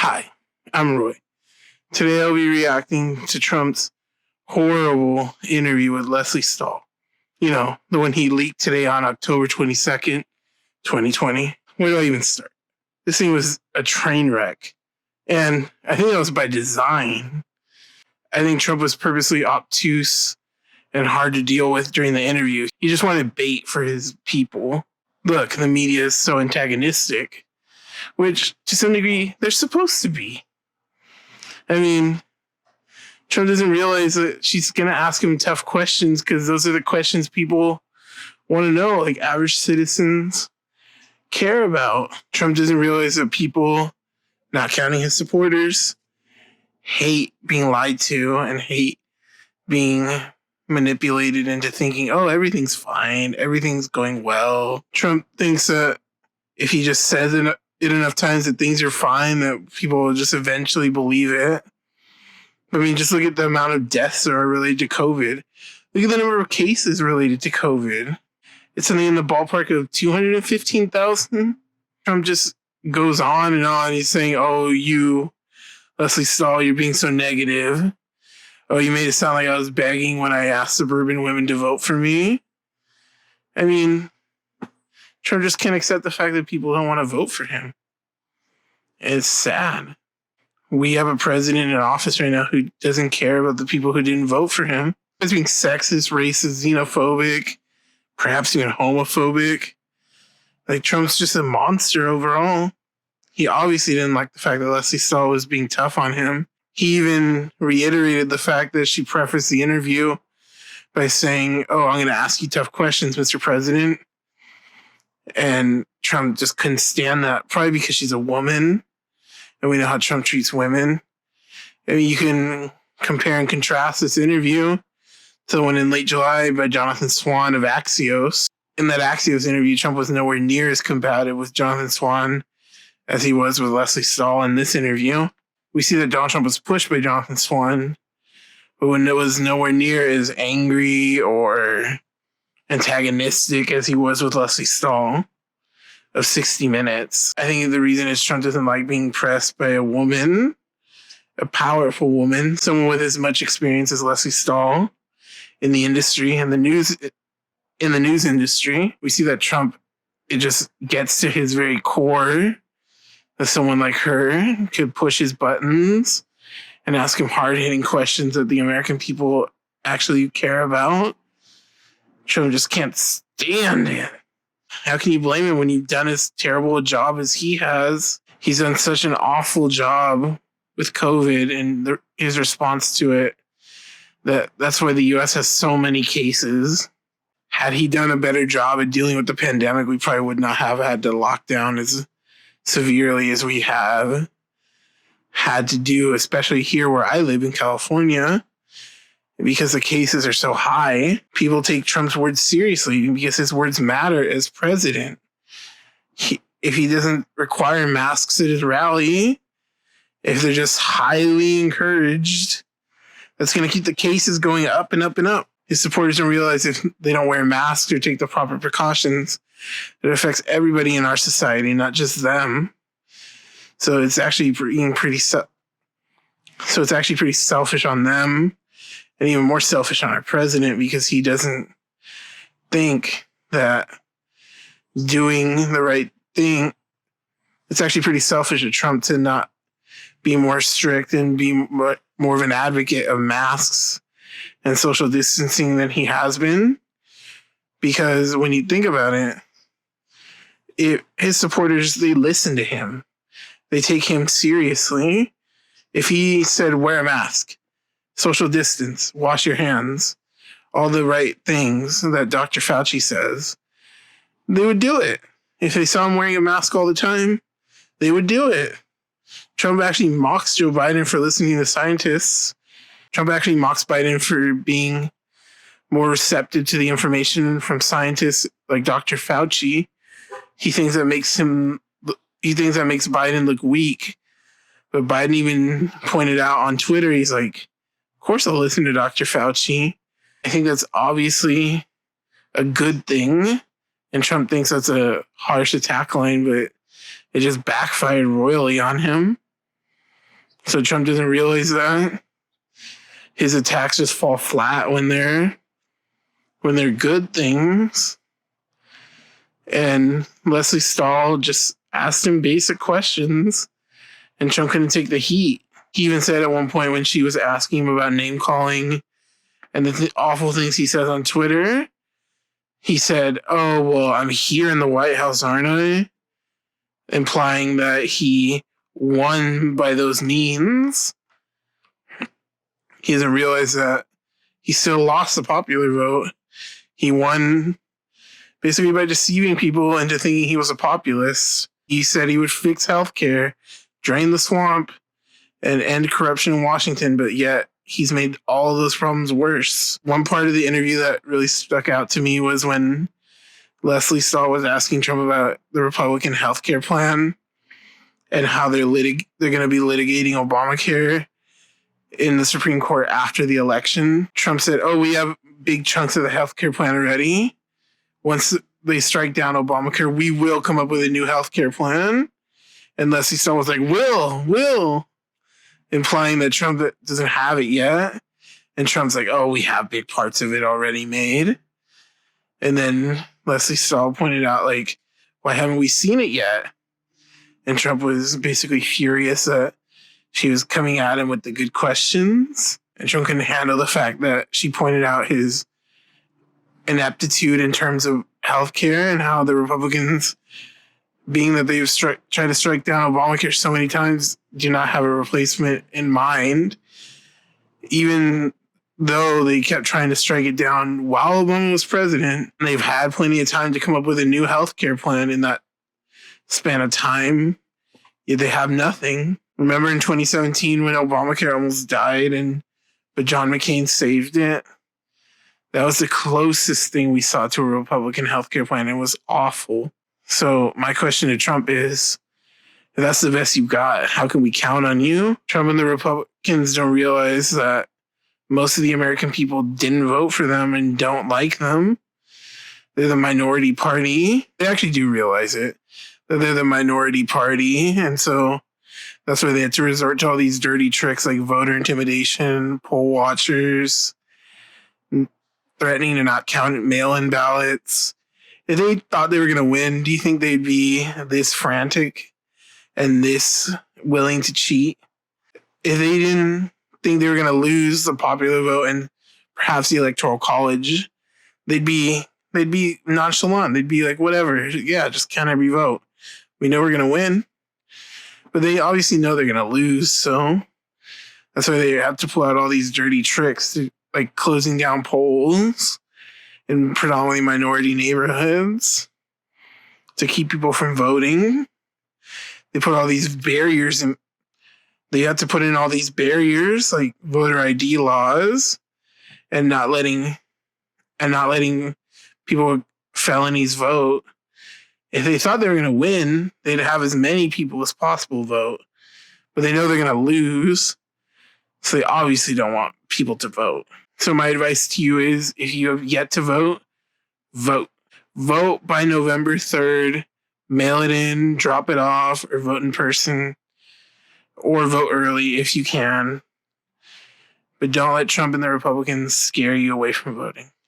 Hi, I'm Roy. Today I'll be reacting to Trump's horrible interview with Leslie Stahl. You know, the one he leaked today on October 22nd, 2020. Where do I even start? This thing was a train wreck. And I think that was by design. I think Trump was purposely obtuse and hard to deal with during the interview. He just wanted bait for his people. Look, the media is so antagonistic, which to some degree they're supposed to be. I mean, Trump doesn't realize that she's going to ask him tough questions because those are the questions people want to know, like average citizens care about. Trump doesn't realize that people, not counting his supporters, hate being lied to and hate being manipulated into thinking, oh, everything's fine, everything's going well. Trump thinks that if he just says it enough times that things are fine, that people will just eventually believe it. I mean, just look at the amount of deaths that are related to COVID. Look at the number of cases related to COVID. It's something in the ballpark of 215,000. Trump just goes on and on. He's saying, oh, you, Leslie Stahl, you're being so negative. Oh, you made it sound like I was begging when I asked suburban women to vote for me. I mean, Trump just can't accept the fact that people don't want to vote for him. It's sad. We have a president in office right now who doesn't care about the people who didn't vote for him. He's being sexist, racist, xenophobic, perhaps even homophobic. Like, Trump's just a monster overall. He obviously didn't like the fact that Leslie Stahl was being tough on him. He even reiterated the fact that she prefaced the interview by saying, oh, I'm going to ask you tough questions, Mr. President. And Trump just couldn't stand that, probably because she's a woman. And we know how Trump treats women. I mean, you can compare and contrast this interview to the one in late July by Jonathan Swan of Axios. In that Axios interview, Trump was nowhere near as combative with Jonathan Swan as he was with Leslie Stahl in this interview. We see that Donald Trump was pushed by Jonathan Swan, but when it was nowhere near as angry or antagonistic as he was with Leslie Stahl of 60 Minutes. I think the reason is Trump doesn't like being pressed by a woman, a powerful woman, someone with as much experience as Leslie Stahl in the industry and the news industry. We see that Trump, it just gets to his very core that someone like her could push his buttons and ask him hard-hitting questions that the American people actually care about. Trump just can't stand it. How can you blame him when you've done as terrible a job as he has? He's done such an awful job with COVID and his response to it. That's why the U.S. has so many cases. Had he done a better job at dealing with the pandemic, we probably would not have had to lock down as severely as we have had to do, especially here where I live in California. Because the cases are so high, people take Trump's words seriously because his words matter as president. If he doesn't require masks at his rally, if they're just highly encouraged, that's going to keep the cases going up and up and up. His supporters don't realize if they don't wear masks or take the proper precautions, it affects everybody in our society, not just them. So it's actually pretty selfish on them. And even more selfish on our president because he doesn't think that doing the right thing, it's actually pretty selfish of Trump to not be more strict and be more of an advocate of masks and social distancing than he has been. Because when you think about it, his supporters, they listen to him. They take him seriously. If he said, wear a mask, social distance, wash your hands, all the right things that Dr. Fauci says, they would do it. If they saw him wearing a mask all the time, they would do it. Trump actually mocks Joe Biden for listening to scientists. Trump actually mocks Biden for being more receptive to the information from scientists like Dr. Fauci. He thinks that makes Biden look weak. But Biden even pointed out on Twitter, he's like, of course I'll listen to Dr. Fauci. I think that's obviously a good thing. And Trump thinks that's a harsh attack line, but it just backfired royally on him. So Trump doesn't realize that his attacks just fall flat when they're good things. And Leslie Stahl just asked him basic questions, and Trump couldn't take the heat. He even said at one point when she was asking him about name calling and the awful things he says on Twitter, he said, "Oh, well, I'm here in the White House, aren't I?" Implying that he won by those means. He doesn't realize that he still lost the popular vote. He won basically by deceiving people into thinking he was a populist. He said he would fix healthcare, drain the swamp, and end corruption in Washington, but yet he's made all of those problems worse. One part of the interview that really stuck out to me was when Leslie Stahl was asking Trump about the Republican healthcare plan and how they're going to be litigating Obamacare in the Supreme Court after the election. Trump said, "Oh, we have big chunks of the healthcare plan already. Once they strike down Obamacare, we will come up with a new healthcare plan." And Leslie Stahl was like, will, implying that Trump doesn't have it yet. And Trump's like, "Oh, we have big parts of it already made." And then Leslie Stahl pointed out, like, "Why haven't we seen it yet?" And Trump was basically furious that she was coming at him with the good questions. And Trump couldn't handle the fact that she pointed out his ineptitude in terms of healthcare and how the Republicans, being that they've tried to strike down Obamacare so many times, do not have a replacement in mind, even though they kept trying to strike it down while Obama was president. They've had plenty of time to come up with a new healthcare plan in that span of time, yet they have nothing. Remember in 2017 when Obamacare almost died but John McCain saved it? That was the closest thing we saw to a Republican healthcare plan. It was awful. So my question to Trump is, if that's the best you got, how can we count on you? Trump and the Republicans don't realize that most of the American people didn't vote for them and don't like them. They're the minority party. They actually do realize it, that they're the minority party. And so that's why they had to resort to all these dirty tricks like voter intimidation, poll watchers, threatening to not count mail-in ballots. If they thought they were going to win, do you think they'd be this frantic and this willing to cheat? If they didn't think they were going to lose the popular vote and perhaps the Electoral College, they'd be nonchalant. They'd be like, whatever, yeah, just count every vote. We know we're going to win. But they obviously know they're going to lose, so that's why they have to pull out all these dirty tricks, like closing down polls in predominantly minority neighborhoods to keep people from voting. They put all these barriers in. They have to put in all these barriers like voter ID laws and not letting people with felonies vote. If they thought they were going to win, they'd have as many people as possible vote. But they know they're going to lose, so they obviously don't want people to vote. So my advice to you is, if you have yet to vote, vote. Vote by November 3rd. Mail it in, drop it off, or vote in person. Or vote early if you can. But don't let Trump and the Republicans scare you away from voting.